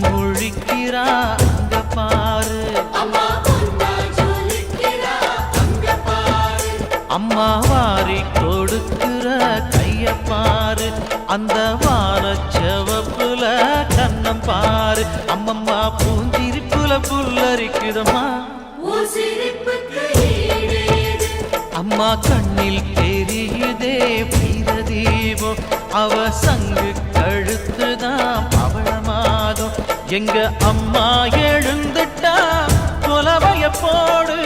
முழிக்கிறா அங்க பாரு. அம்மா வாரி கொடுக்கிற கைய பாரு, அந்த வானச்சவப்புல கண்ணம் பாரு. அம்மம்மா பூஞ்சிரிப்புல புல்லரிக்குதம்மா, அம்மா கண்ணில் தெரியுதே வீரதீபம். அவ சங்கு கழுத்துதான் பவளமாதம். எங்க அம்மா எழுந்துட்டா கொலவைய போடு